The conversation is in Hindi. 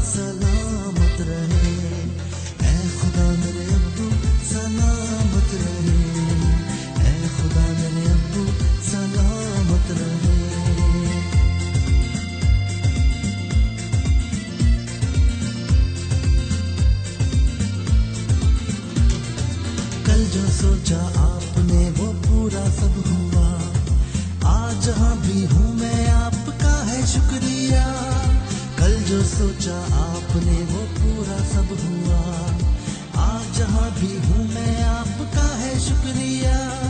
सलामत रहे। ऐ खुदा मेरे अब्बू सलामत रहे। ऐ खुदा मेरे अब्बू सलामत रहे। कल जो सोचा आपने वो पूरा सब हुआ। आज जहाँ भी हूँ मैं आपका है शुक्रिया। कल जो सोचा आपने वो पूरा सब हुआ। आज जहाँ भी हूँ मैं आपका है शुक्रिया।